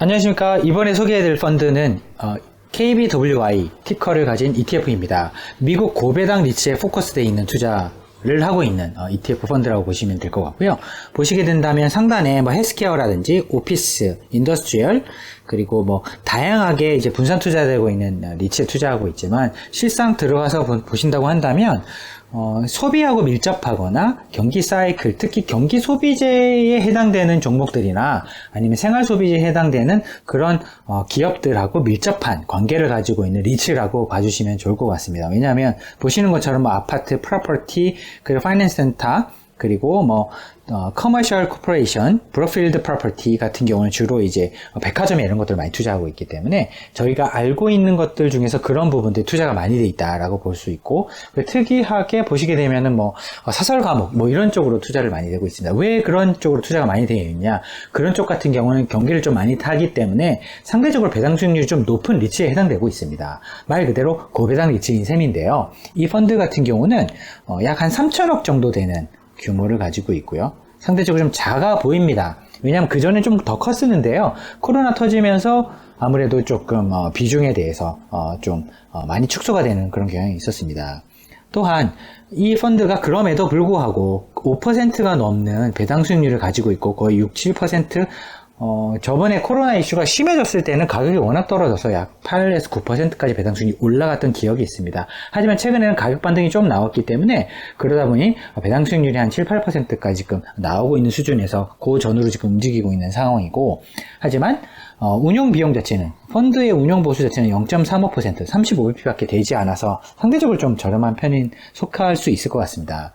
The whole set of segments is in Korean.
안녕하십니까. 이번에 소개해드릴 펀드는 KBWI 티커를 가진 ETF입니다. 미국 고배당 리츠에 포커스되어 있는 투자를 하고 있는 ETF 펀드라고 보시면 될 것 같고요. 보시게 된다면 상단에 헬스케어라든지 오피스, 인더스트리얼, 그리고 다양하게 이제 분산 투자되고 있는 리츠에 투자하고 있지만, 실상 들어가서 보신다고 한다면 소비하고 밀접하거나 경기 사이클, 특히 경기 소비재에 해당되는 종목들이나 아니면 생활 소비재에 해당되는 그런 기업들하고 밀접한 관계를 가지고 있는 리츠라고 봐주시면 좋을 것 같습니다. 왜냐하면 보시는 것처럼 아파트, 프로퍼티, 그리고 파이낸스 센터, 그리고 커머셜 코퍼레이션, 브로필드 프로퍼티 같은 경우는 주로 이제 백화점에 이런 것들을 많이 투자하고 있기 때문에 저희가 알고 있는 것들 중에서 그런 부분들이 투자가 많이 돼 있다라고 볼 수 있고, 특이하게 보시게 되면은 사설 과목 이런 쪽으로 투자를 많이 되고 있습니다. 왜 그런 쪽으로 투자가 많이 되어 있냐? 그런 쪽 같은 경우는 경기를 좀 많이 타기 때문에 상대적으로 배당 수익률이 좀 높은 리츠에 해당되고 있습니다. 말 그대로 고배당 리츠인 셈인데요. 이 펀드 같은 경우는 약 한 3천억 정도 되는 규모를 가지고 있고요. 상대적으로 좀 작아 보입니다. 왜냐하면 그전에 좀 더 컸었는데요. 코로나 터지면서 아무래도 조금 비중에 대해서 좀 많이 축소가 되는 그런 경향이 있었습니다. 또한 이 펀드가 그럼에도 불구하고 5%가 넘는 배당 수익률을 가지고 있고, 거의 6, 7% 저번에 코로나 이슈가 심해졌을 때는 가격이 워낙 떨어져서 약 8에서 9%까지 배당 수익률이 올라갔던 기억이 있습니다. 하지만 최근에는 가격 반등이 좀 나왔기 때문에, 그러다 보니 배당 수익률이 한 7, 8%까지 지금 나오고 있는 수준에서 그 전후로 지금 움직이고 있는 상황이고, 하지만 운용 비용 자체는, 펀드의 운용 보수 자체는 0.35%, 35bp밖에 되지 않아서 상대적으로 좀 저렴한 편인 속할 수 있을 것 같습니다.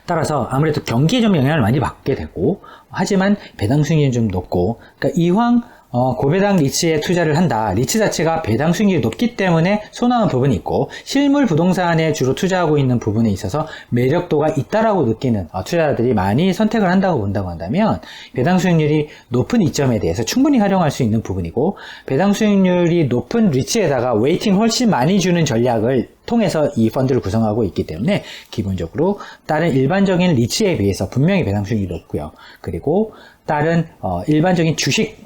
따라서 아무래도 경기에 좀 영향을 많이 받게 되고, 하지만 배당 수익률이 좀 높고, 그러니까 이왕 고배당 리츠에 투자를 한다. 리츠 자체가 배당 수익률이 높기 때문에 선호하는 부분이 있고, 실물 부동산에 주로 투자하고 있는 부분에 있어서 매력도가 있다라고 느끼는 투자자들이 많이 선택을 한다고 본다고 한다면, 배당 수익률이 높은 이점에 대해서 충분히 활용할 수 있는 부분이고, 배당 수익률이 높은 리츠에다가 웨이팅 훨씬 많이 주는 전략을 통해서 이 펀드를 구성하고 있기 때문에 기본적으로 다른 일반적인 리츠에 비해서 분명히 배당 수익률이 높고요. 그리고 다른 일반적인 주식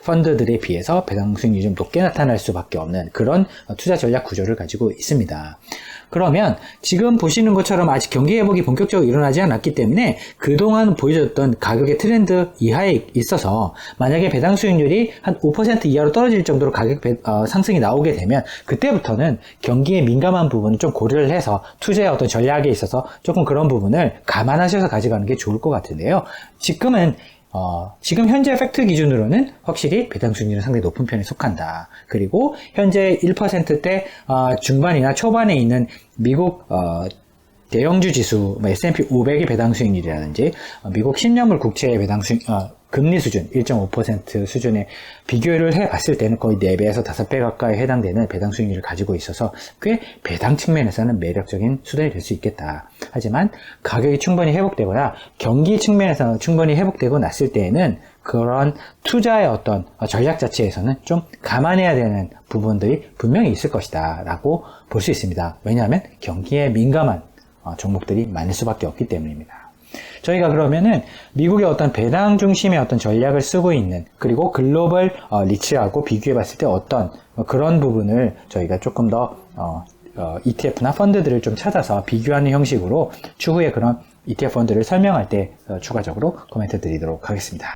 펀드들에 비해서 배당 수익률이 좀 높게 나타날 수밖에 없는 그런 투자 전략 구조를 가지고 있습니다. 그러면 지금 보시는 것처럼 아직 경기 회복이 본격적으로 일어나지 않았기 때문에 그동안 보여줬던 가격의 트렌드 이하에 있어서, 만약에 배당 수익률이 한 5% 이하로 떨어질 정도로 가격 상승이 나오게 되면, 그때부터는 경기에 민감한 부분을 좀 고려를 해서 투자의 어떤 전략에 있어서 조금 그런 부분을 감안하셔서 가져가는 게 좋을 것 같은데요. 지금 현재 팩트 기준으로는 확실히 배당 수익률은 상당히 높은 편에 속한다. 그리고 현재 1%대 중반이나 초반에 있는 미국 대형주 지수, S&P 500의 배당 수익률이라든지 미국 10년물 국채의 배당 수익 금리 수준 1.5% 수준에 비교를 해봤을 때는 거의 4배에서 5배 가까이 해당되는 배당 수익률을 가지고 있어서 꽤 배당 측면에서는 매력적인 수단이 될 수 있겠다. 하지만 가격이 충분히 회복되거나 경기 측면에서 충분히 회복되고 났을 때에는 그런 투자의 어떤 전략 자체에서는 좀 감안해야 되는 부분들이 분명히 있을 것이다 라고 볼 수 있습니다. 왜냐하면 경기에 민감한 종목들이 많을 수밖에 없기 때문입니다. 저희가 그러면은 미국의 어떤 배당 중심의 어떤 전략을 쓰고 있는, 그리고 글로벌 리츠하고 비교해 봤을 때 어떤 그런 부분을 저희가 조금 더 ETF나 펀드들을 좀 찾아서 비교하는 형식으로 추후에 그런 ETF 펀드를 설명할 때 추가적으로 코멘트 드리도록 하겠습니다.